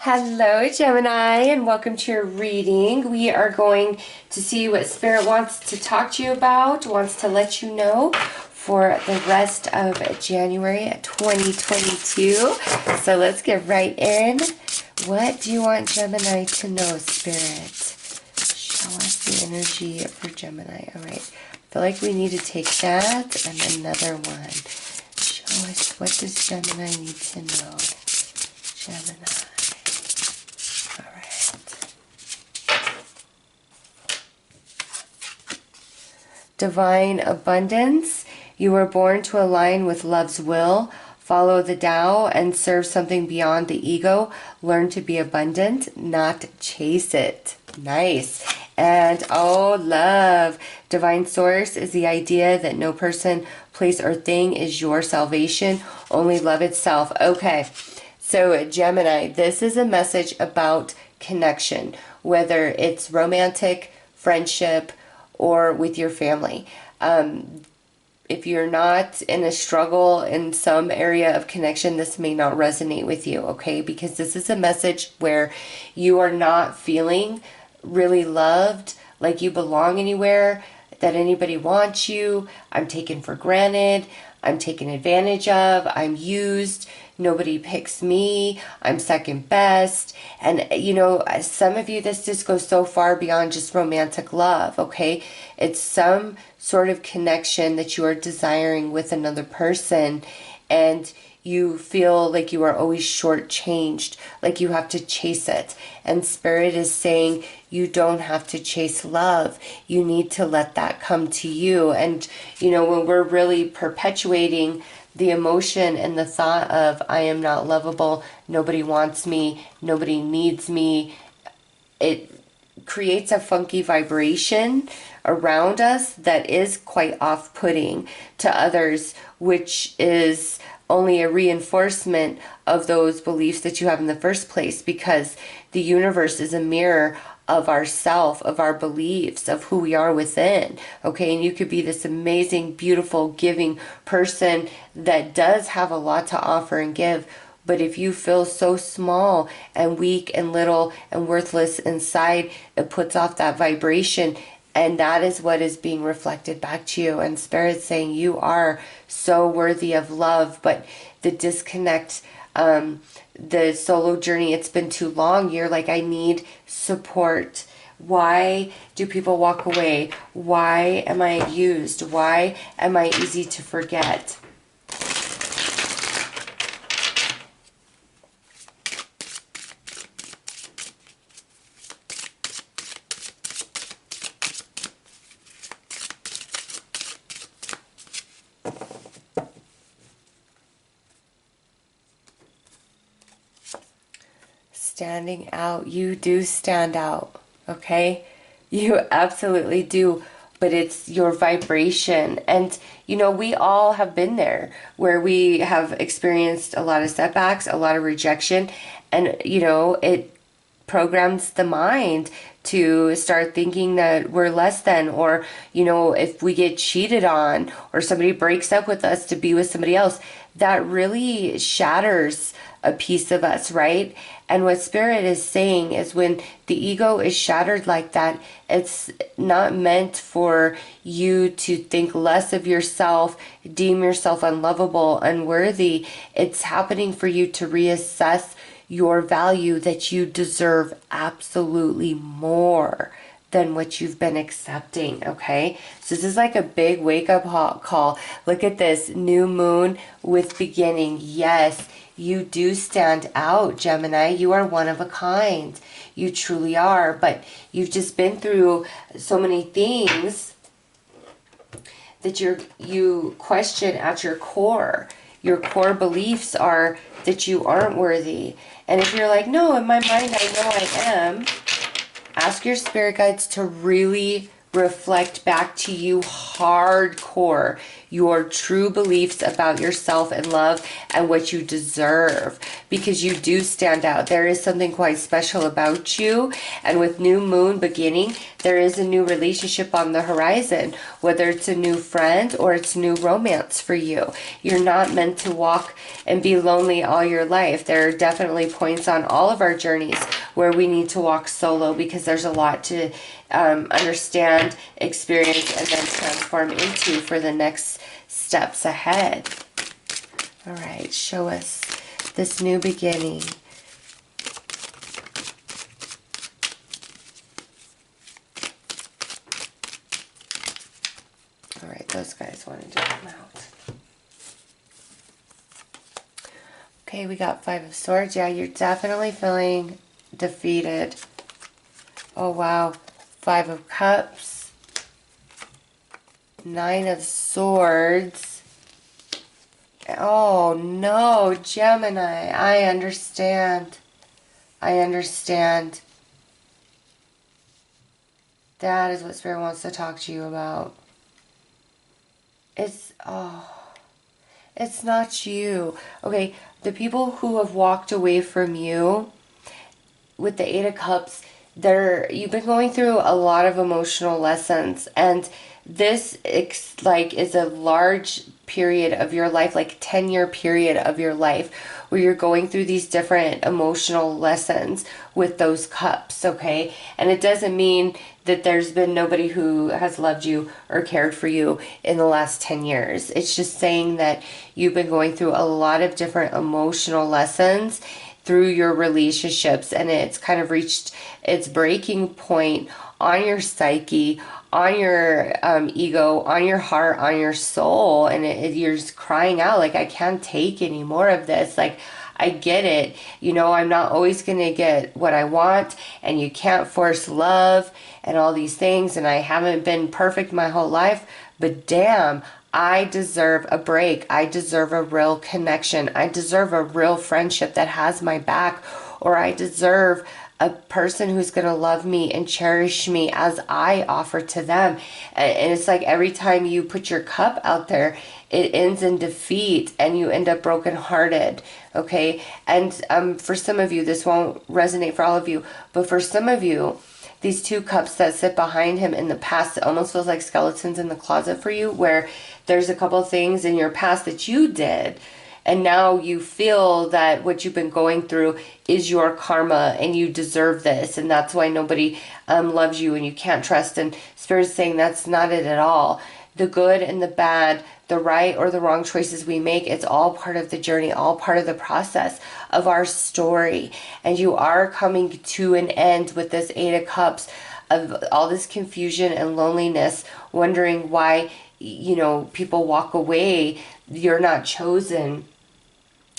Hello, Gemini, and welcome to your reading. We are going to see what Spirit wants to talk to you about, wants to let you know for the rest of January 2022. So let's get right in. What do you want Gemini to know, Spirit? Show us the energy for Gemini. All right. I feel like we need to take that and another one. Show us, what does Gemini need to know? Gemini. Divine abundance. You were born to align with love's will. Follow the Tao and serve something beyond the ego. Learn to be abundant, not chase it. Nice. And oh, love. Divine source is the idea that no person, place, or thing is your salvation. Only love itself. Okay. So Gemini, this is a message about connection, whether it's romantic, friendship, or with your family. If you're not in a struggle in some area of connection, this may not resonate with you, okay? Because this is a message where you are not feeling really loved, like you belong anywhere, that anybody wants you. I'm taken for granted. I'm taken advantage of. I'm used. Nobody picks me. I'm second best. And, you know, some of you, this just goes so far beyond just romantic love, okay? It's some sort of connection that you are desiring with another person, and you feel like you are always shortchanged, like you have to chase it. And Spirit is saying you don't have to chase love. You need to let that come to you. And, you know, when we're really perpetuating the emotion and the thought of I am not lovable, nobody wants me, nobody needs me, it creates a funky vibration around us that is quite off-putting to others, which is only a reinforcement of those beliefs that you have in the first place, because the universe is a mirror of ourself, of our beliefs, of who we are within. Okay, and you could be this amazing, beautiful, giving person that does have a lot to offer and give. But if you feel so small and weak and little and worthless inside, it puts off that vibration. And that is what is being reflected back to you. And Spirit's saying you are so worthy of love, but the disconnect, the solo journey, it's been too long. You're like, I need support. Why do people walk away? Why am I used? Why am I easy to forget? Standing out. You do stand out, okay? You absolutely do, but it's your vibration. And, you know, we all have been there where we have experienced a lot of setbacks, a lot of rejection, and, you know, it programs the mind to start thinking that we're less than, or, you know, if we get cheated on or somebody breaks up with us to be with somebody else, that really shatters a piece of us, right? And what Spirit is saying is when the ego is shattered like that, it's not meant for you to think less of yourself, deem yourself unlovable, unworthy. It's happening for you to reassess your value, that you deserve absolutely more than what you've been accepting, okay? So this is like a big wake-up call. Look at this, new moon with beginning. Yes, you do stand out, Gemini. You are one of a kind. You truly are, but you've just been through so many things that you question at your core. Your core beliefs are that you aren't worthy. And if you're like, no, in my mind I know I am, ask your spirit guides to really reflect back to you hardcore. your true beliefs about yourself and love and what you deserve, because you do stand out. There is something quite special about you. And with new moon beginning, there is a new relationship on the horizon, whether it's a new friend or it's new romance for you. You're not meant to walk and be lonely all your life. There are definitely points on all of our journeys where we need to walk solo, because there's a lot to understand, experience, and then transform into for the next steps ahead. All right, show us this new beginning. All right, those guys wanted to come out. Okay, we got Five of Swords. Yeah, you're definitely feeling defeated. Oh, wow. Five of Cups. Nine of Swords. Oh, no, Gemini. I understand. I understand. That is what Spirit wants to talk to you about. It's not you. Okay, the people who have walked away from you with the Eight of Cups, you've been going through a lot of emotional lessons, and this is a large period of your life, like 10-year period of your life, where you're going through these different emotional lessons with those cups, okay? And it doesn't mean that there's been nobody who has loved you or cared for you in the last 10 years. It's just saying that you've been going through a lot of different emotional lessons through your relationships, and it's kind of reached its breaking point on your psyche, on your ego, on your heart, on your soul, and you're just crying out like, I can't take any more of this. Like, I get it. You know, I'm not always going to get what I want, and you can't force love and all these things, and I haven't been perfect my whole life, but damn, I deserve a break. I deserve a real connection. I deserve a real friendship that has my back, or I deserve a person who's going to love me and cherish me as I offer to them. And it's like every time you put your cup out there, it ends in defeat and you end up brokenhearted. Okay. And for some of you, this won't resonate for all of you, but for some of you, these two cups that sit behind him in the past, it almost feels like skeletons in the closet for you, where there's a couple things in your past that you did, and now you feel that what you've been going through is your karma and you deserve this, and that's why nobody loves you and you can't trust. And Spirit's saying that's not it at all. The good and the bad, the right or the wrong choices we make, it's all part of the journey, all part of the process of our story. And you are coming to an end with this Eight of Cups, of all this confusion and loneliness, wondering why, you know, people walk away. You're not chosen.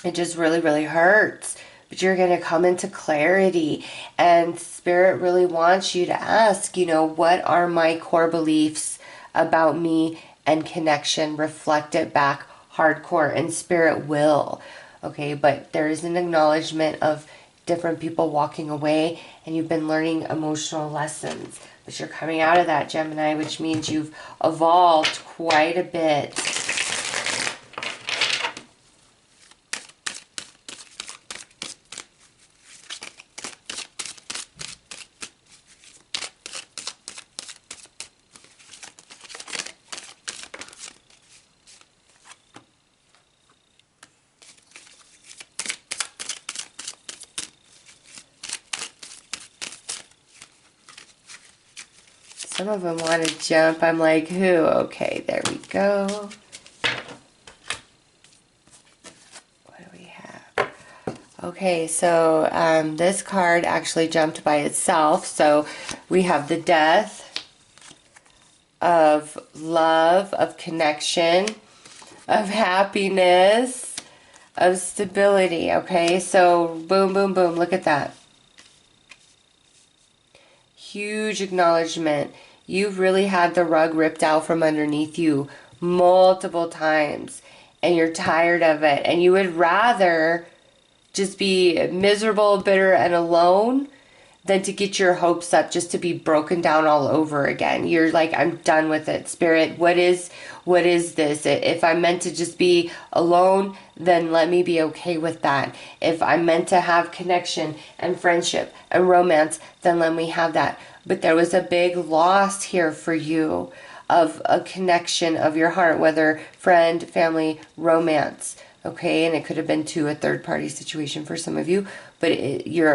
It just really, really hurts. But you're going to come into clarity. And Spirit really wants you to ask, you know, what are my core beliefs about me and connection? Reflect it back hardcore, and Spirit will. Okay, but there is an acknowledgement of different people walking away, and you've been learning emotional lessons. But you're coming out of that, Gemini, which means you've evolved quite a bit. Some of them want to jump. I'm like, who? Okay, there we go. What do we have? Okay, so this card actually jumped by itself. So we have the Death of love, of connection, of happiness, of stability. Okay, so boom, boom, boom. Look at that. Huge acknowledgement. You've really had the rug ripped out from underneath you multiple times, and you're tired of it, and you would rather just be miserable, bitter, and alone than to get your hopes up just to be broken down all over again. You're like, I'm done with it. Spirit, what is this? If I'm meant to just be alone, then let me be okay with that. If I'm meant to have connection and friendship and romance, then let me have that. But there was a big loss here for you of a connection of your heart, whether friend, family, romance. Okay, and it could have been to a third-party situation for some of you, but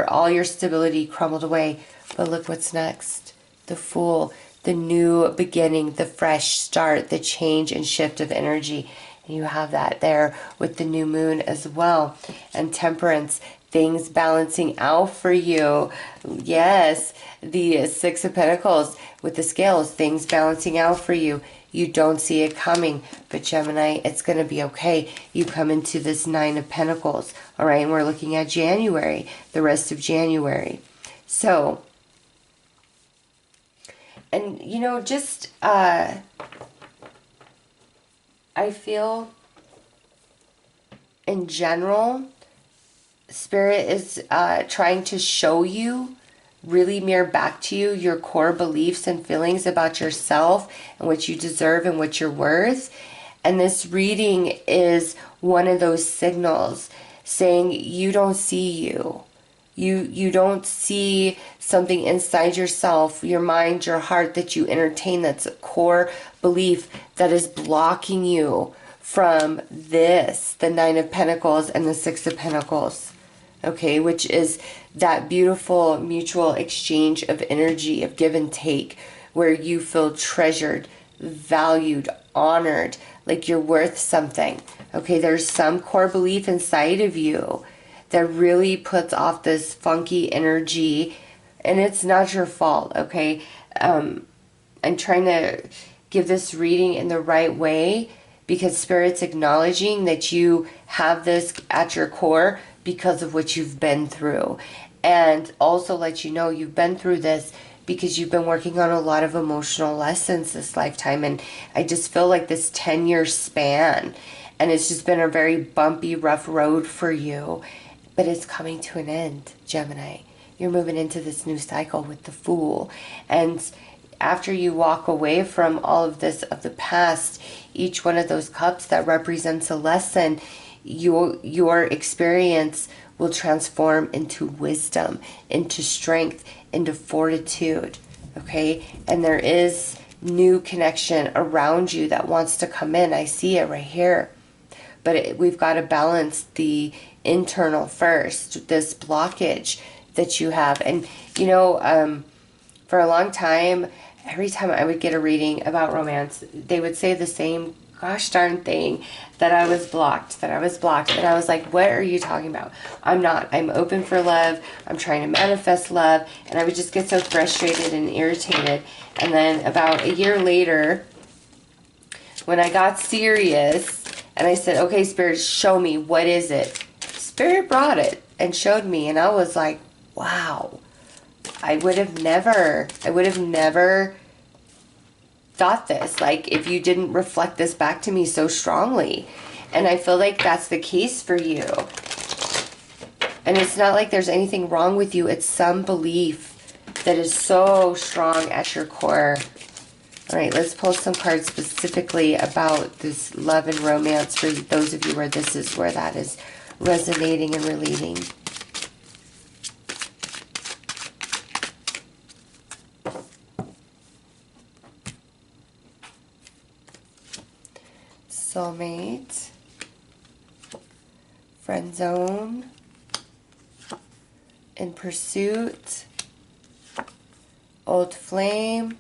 all your stability crumbled away. But look what's next. The Fool, the new beginning, the fresh start, the change and shift of energy. And you have that there with the new moon as well. And Temperance, things balancing out for you. Yes, the Six of Pentacles with the scales, things balancing out for you. You don't see it coming, but Gemini, it's going to be okay. You come into this Nine of Pentacles, all right? And we're looking at January, the rest of January. So, and you know, just, I feel in general, Spirit is trying to show you, really mirror back to you your core beliefs and feelings about yourself and what you deserve and what you're worth. And this reading is one of those signals saying you don't see you. You don't see something inside yourself, your mind, your heart that you entertain that's a core belief that is blocking you from this, the Nine of Pentacles and the Six of Pentacles. Okay, which is that beautiful mutual exchange of energy, of give and take, where you feel treasured, valued, honored, like you're worth something. Okay, there's some core belief inside of you that really puts off this funky energy, and it's not your fault, okay? I'm trying to give this reading in the right way because Spirit's acknowledging that you have this at your core because of what you've been through. And also let you know you've been through this because you've been working on a lot of emotional lessons this lifetime. And I just feel like this 10-year span, and it's just been a very bumpy, rough road for you. But it's coming to an end, Gemini. You're moving into this new cycle with the Fool. And after you walk away from all of this of the past, each one of those cups that represents a lesson, your experience will transform into wisdom, into strength, into fortitude, okay? And there is new connection around you that wants to come in. I see it right here. But we've got to balance the internal first, this blockage that you have. And, you know, for a long time, every time I would get a reading about romance, they would say the same gosh darn thing, that I was blocked, that I was blocked. And I was like, what are you talking about? I'm not. I'm open for love. I'm trying to manifest love. And I would just get so frustrated and irritated. And then about a year later, when I got serious and I said, okay, Spirit, show me, what is it? Spirit brought it and showed me. And I was like, wow, I would have never thought this, like, if you didn't reflect this back to me so strongly. And I feel like that's the case for you. And it's not like there's anything wrong with you. It's some belief that is so strong at your core. All right, let's pull some cards specifically about this love and romance for those of you where this is where that is resonating and relating. Soulmate, friend zone, in pursuit, old flame,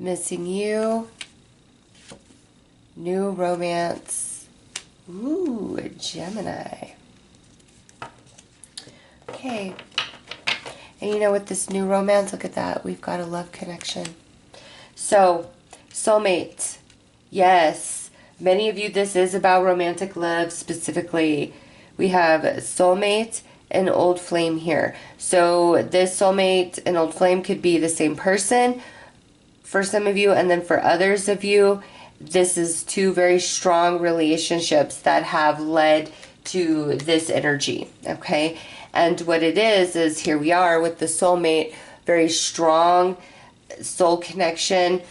missing you, new romance. Ooh, a Gemini. Okay. And you know, with this new romance, look at that. We've got a love connection. So, soulmate. Yes, many of you, this is about romantic love specifically. We have soulmate and old flame here. So this soulmate and old flame could be the same person for some of you, and then for others of you, this is two very strong relationships that have led to this energy, okay? And what it is here we are with the soulmate, very strong soul connection.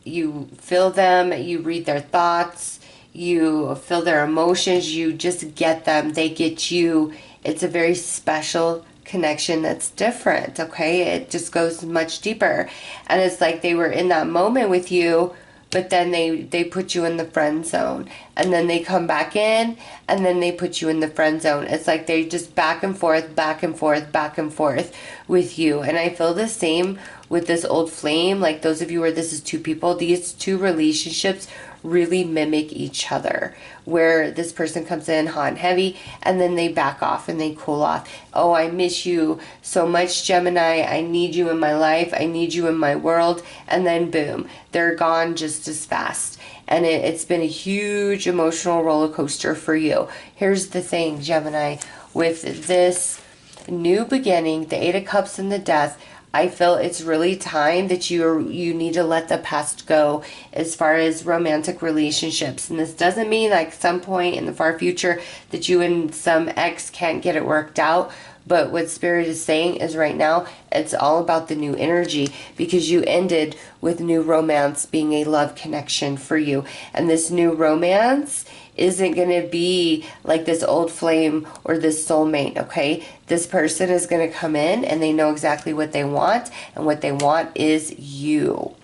You feel them, you read their thoughts, you feel their emotions, you just get them, they get you. It's a very special connection that's different, okay? It just goes much deeper. And it's like they were in that moment with you, but then they put you in the friend zone, and then they come back in, and then they put you in the friend zone. It's like they just back and forth, back and forth, back and forth with you. And I feel the same with this old flame. Like those of you where this is two people, these two relationships really mimic each other, where this person comes in hot and heavy and then they back off and they cool off. Oh, I miss you so much, Gemini. I need you in my life. I need you in my world. And then boom, they're gone just as fast. And it's been a huge emotional roller coaster for you. Here's the thing, Gemini, with this new beginning, the Eight of Cups and the Death, I feel it's really time that you need to let the past go as far as romantic relationships. And this doesn't mean like some point in the far future that you and some ex can't get it worked out. But what Spirit is saying is right now, it's all about the new energy, because you ended with new romance being a love connection for you. And this new romance isn't going to be like this old flame or this soulmate, okay? This person is going to come in and they know exactly what they want, and what they want is you.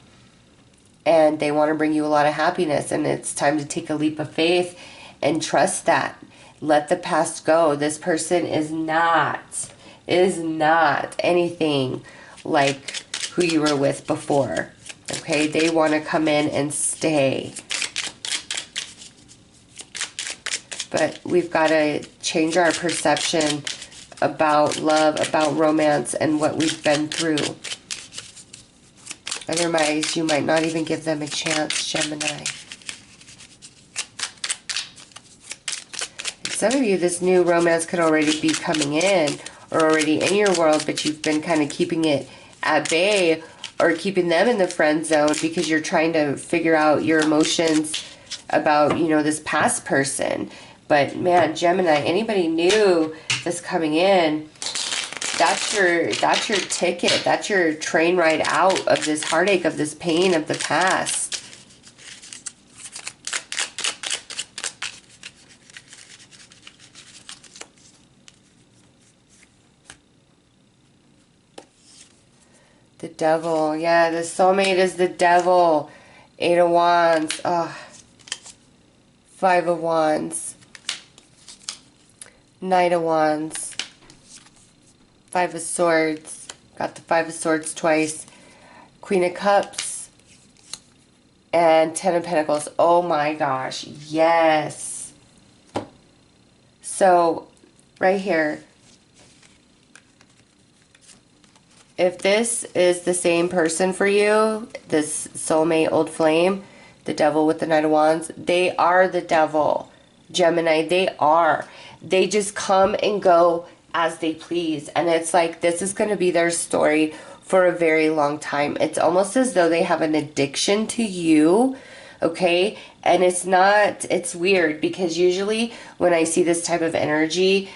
And they want to bring you a lot of happiness, and it's time to take a leap of faith and trust that. Let the past go. This person is not anything like who you were with before, okay? They want to come in and stay. But we've got to change our perception about love, about romance, and what we've been through. Otherwise, you might not even give them a chance, Gemini. Some of you, this new romance could already be coming in or already in your world, but you've been kind of keeping it at bay or keeping them in the friend zone because you're trying to figure out your emotions about, you know, this past person. But man, Gemini, anybody new that's coming in, that's your ticket. That's your train ride out of this heartache, of this pain of the past. The devil. Yeah, the soulmate is the devil. Eight of Wands. Oh. Five of Wands. Knight of Wands. Five of Swords. Got the Five of Swords twice. Queen of Cups. And Ten of Pentacles. Oh my gosh. Yes. So, right here. If this is the same person for you, this soulmate old flame, the devil with the Knight of Wands, they are the devil. Gemini, they are. They just come and go as they please. And it's like this is going to be their story for a very long time. It's almost as though they have an addiction to you, okay? And it's weird because usually when I see this type of energy,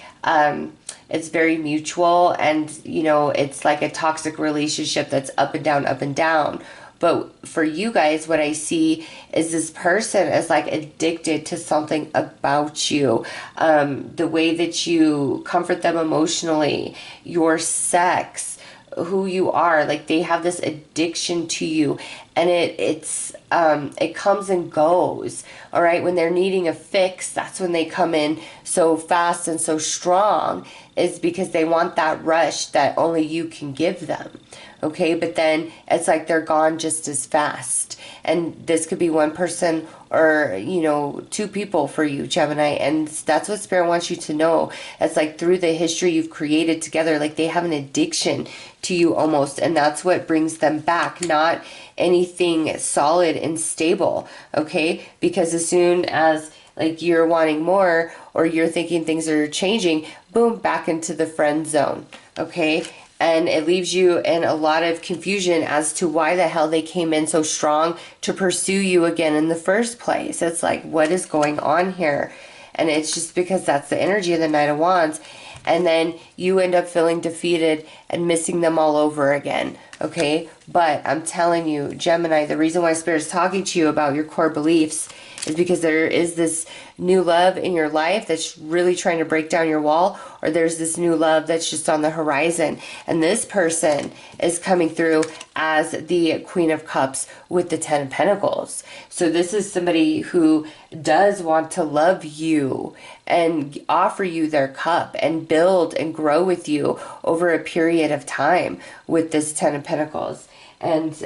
it's very mutual, and you know, it's like a toxic relationship that's up and down, up and down. But for you guys, what I see is this person is like addicted to something about you. The way that you comfort them emotionally, your sex, who you are, like they have this addiction to you, and it comes and goes. All right, when they're needing a fix, that's when they come in so fast and so strong, is because they want that rush that only you can give them. Okay, but then it's like they're gone just as fast. And this could be one person or, you know, two people for you, Gemini. And that's what Spirit wants you to know. It's like through the history you've created together, like they have an addiction to you almost. And that's what brings them back, not anything solid and stable. Okay, because as soon as like you're wanting more or you're thinking things are changing, boom, back into the friend zone. Okay. And it leaves you in a lot of confusion as to why the hell they came in so strong to pursue you again in the first place. It's like, what is going on here? And it's just because that's the energy of the Knight of Wands. And then you end up feeling defeated and missing them all over again. Okay? But I'm telling you, Gemini, the reason why Spirit is talking to you about your core beliefs is because there is this new love in your life that's really trying to break down your wall, or there's this new love that's just on the horizon. And this person is coming through as the Queen of Cups with the Ten of Pentacles. So this is somebody who does want to love you and offer you their cup and build and grow with you over a period of time with this Ten of Pentacles. And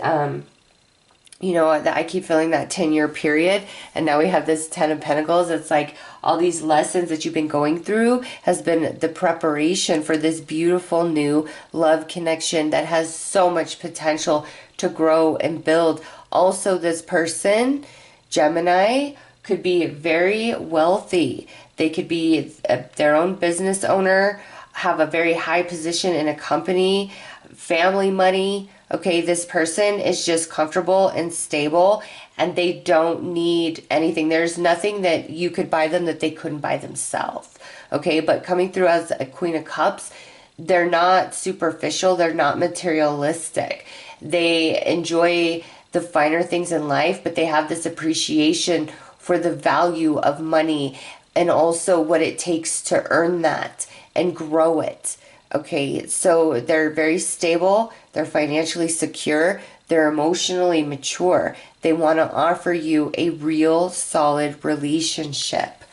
you know, I keep feeling that 10-year period, and now we have this Ten of Pentacles. It's like all these lessons that you've been going through has been the preparation for this beautiful new love connection that has so much potential to grow and build. Also, this person, Gemini, could be very wealthy. They could be their own business owner, have a very high position in a company, family money. Okay, this person is just comfortable and stable, and they don't need anything. There's nothing that you could buy them that they couldn't buy themselves. Okay, but coming through as a Queen of Cups, they're not superficial. They're not materialistic. They enjoy the finer things in life, but they have this appreciation for the value of money and also what it takes to earn that and grow it. Okay, so they're very stable, they're financially secure, they're emotionally mature. They want to offer you a real solid relationship.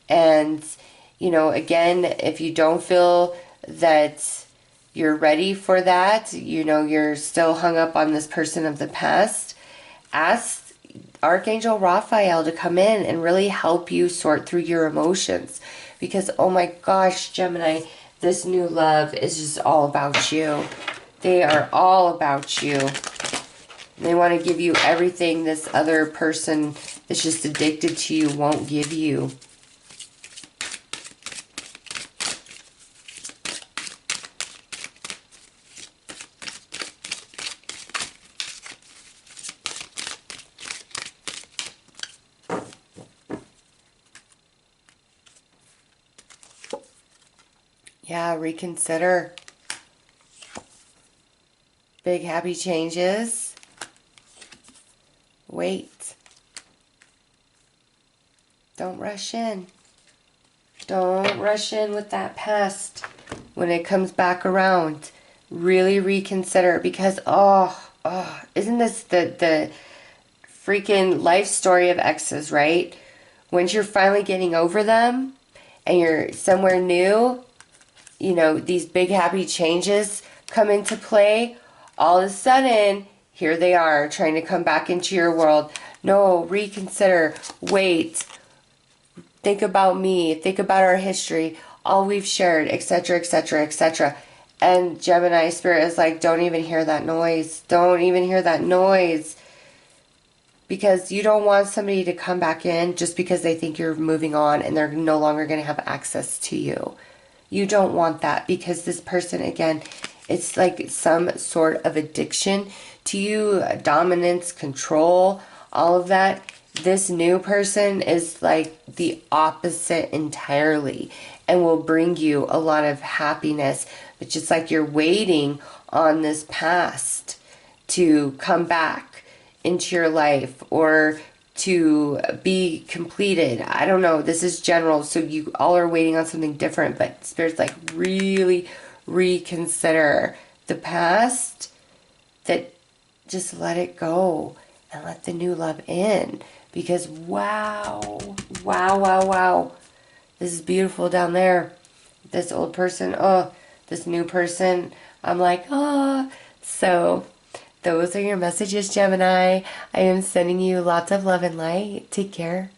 And, you know, again, if you don't feel that you're ready for that, you know, you're still hung up on this person of the past, ask Archangel Raphael to come in and really help you sort through your emotions. Because, oh my gosh, Gemini, this new love is just all about you. They are all about you. They want to give you everything this other person that's just addicted to you won't give you. Yeah, reconsider. Big happy changes. Wait. Don't rush in. Don't rush in with that past. When it comes back around, really reconsider, because isn't this the freaking life story of exes, right? Once you're finally getting over them and you're somewhere new, you know, these big happy changes come into play. All of a sudden, here they are trying to come back into your world. No, reconsider. Wait. Think about me. Think about our history. All we've shared, etc., etc., etc. And Gemini Spirit is like, don't even hear that noise. Don't even hear that noise. Because you don't want somebody to come back in just because they think you're moving on and they're no longer going to have access to you. You don't want that, because this person, again, it's like some sort of addiction to you, dominance, control, all of that. This new person is like the opposite entirely and will bring you a lot of happiness. But just like you're waiting on this past to come back into your life or to be completed. I don't know. This is general, so you all are waiting on something different, but Spirit's like, really reconsider the past, that just let it go and let the new love in. Because wow, wow, wow, wow. This is beautiful down there. This old person, oh, this new person, I'm like, oh. So those are your messages, Gemini. I am sending you lots of love and light. Take care.